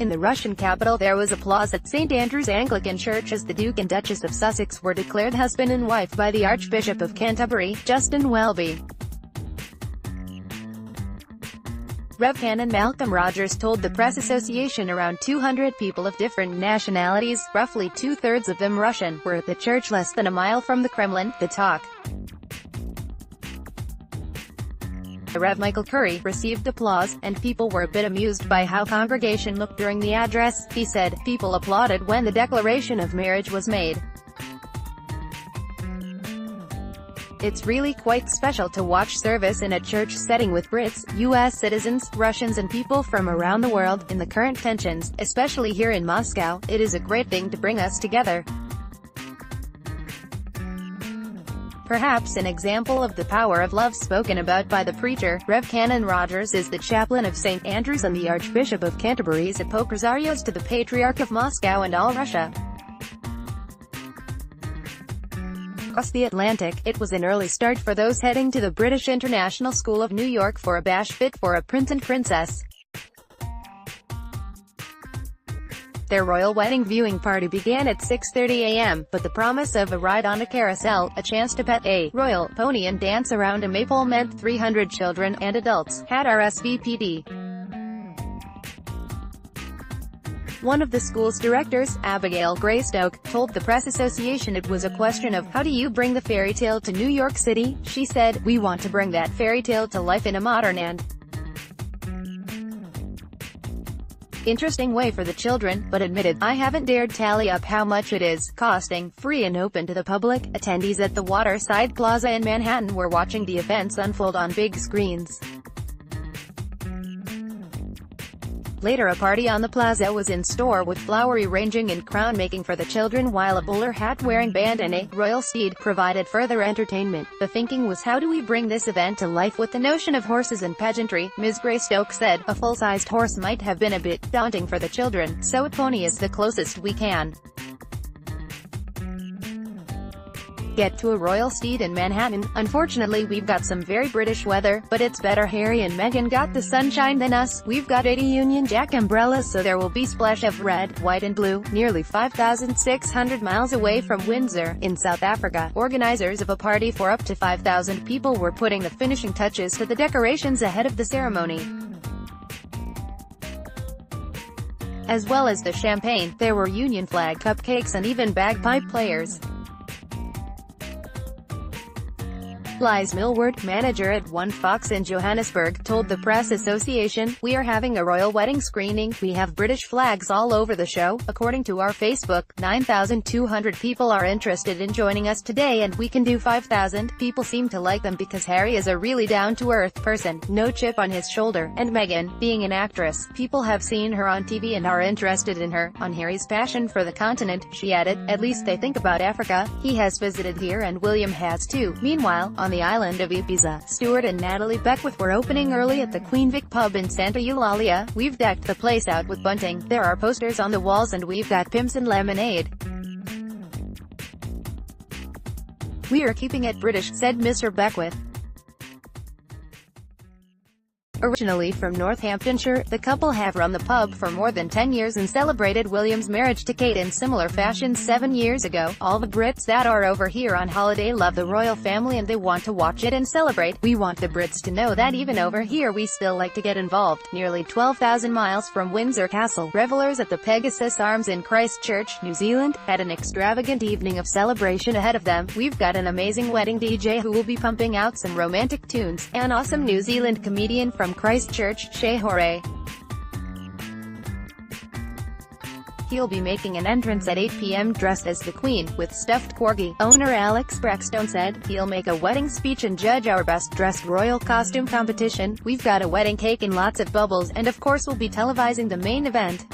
In the Russian capital there was applause at St. Andrew's Anglican Church as the Duke and Duchess of Sussex were declared husband and wife by the Archbishop of Canterbury, Justin Welby. Rev Canon Malcolm Rogers told the Press Association around 200 people of different nationalities, roughly two-thirds of them Russian, were at the church less than a mile from the Kremlin. The talk, Rev Michael Curry, received applause, and people were a bit amused by how congregation looked during the address. He said, "People applauded when the declaration of marriage was made. It's really quite special to watch service in a church setting with Brits, US citizens, Russians and people from around the world. In the current tensions, especially here in Moscow, it is a great thing to bring us together." Perhaps an example of the power of love spoken about by the preacher, Rev Canon Rogers is the chaplain of St. Andrew's and the Archbishop of Canterbury's Apokryzarios to the Patriarch of Moscow and all Russia. Across the Atlantic, it was an early start for those heading to the British International School of New York for a bash fit for a prince and princess. Their royal wedding viewing party began at 6:30 a.m., but the promise of a ride on a carousel, a chance to pet a royal pony and dance around a maypole meant 300 children and adults had RSVP'd. One of the school's directors, Abigail Greystoke, told the Press Association it was a question of, "How do you bring the fairy tale to New York City?" She said, "We want to bring that fairy tale to life in a modern and interesting way for the children," but admitted, "I haven't dared tally up how much it is costing." Free and open to the public, attendees at the Waterside Plaza in Manhattan were watching the events unfold on big screens. Later a party on the plaza was in store with flowery arranging and crown-making for the children, while a bowler hat-wearing band and a royal steed provided further entertainment. "The thinking was, how do we bring this event to life with the notion of horses and pageantry?" Ms. Greystoke said. "A full-sized horse might have been a bit daunting for the children, so a pony is the closest we can get to a royal steed in Manhattan. Unfortunately we've got some very British weather, but it's better Harry and Meghan got the sunshine than us. We've got 80 Union Jack umbrellas, so there will be splash of red, white and blue." Nearly 5,600 miles away from Windsor, in South Africa, organizers of a party for up to 5,000 people were putting the finishing touches to the decorations ahead of the ceremony. As well as the champagne, there were Union flag cupcakes and even bagpipe players. Liz Millward, manager at One Fox in Johannesburg, told the Press Association, "We are having a royal wedding screening. We have British flags all over the show. According to our Facebook, 9,200 people are interested in joining us today and we can do 5,000. People seem to like them because Harry is a really down-to-earth person, no chip on his shoulder, and Meghan, being an actress, people have seen her on TV and are interested in her." On Harry's passion for the continent, she added, "At least they think about Africa. He has visited here and William has too." Meanwhile, on the island of Ibiza, Stuart and Natalie Beckwith were opening early at the Queen Vic pub in Santa Eulalia. "We've decked the place out with bunting. There are posters on the walls and we've got pimps and lemonade. We are keeping it British," said Mr. Beckwith. Originally from Northamptonshire, the couple have run the pub for more than 10 years and celebrated William's marriage to Kate in similar fashion 7 years ago. "All the Brits that are over here on holiday love the royal family and they want to watch it and celebrate. We want the Brits to know that even over here we still like to get involved." Nearly 12,000 miles from Windsor Castle, revelers at the Pegasus Arms in Christchurch, New Zealand, had an extravagant evening of celebration ahead of them. "We've got an amazing wedding DJ who will be pumping out some romantic tunes. An awesome New Zealand comedian from Christchurch, Shay Horay. He'll be making an entrance at 8 p.m. dressed as the Queen, with stuffed corgi." Owner Alex Braxton said, "He'll make a wedding speech and judge our best-dressed royal costume competition. We've got a wedding cake and lots of bubbles, and of course we'll be televising the main event."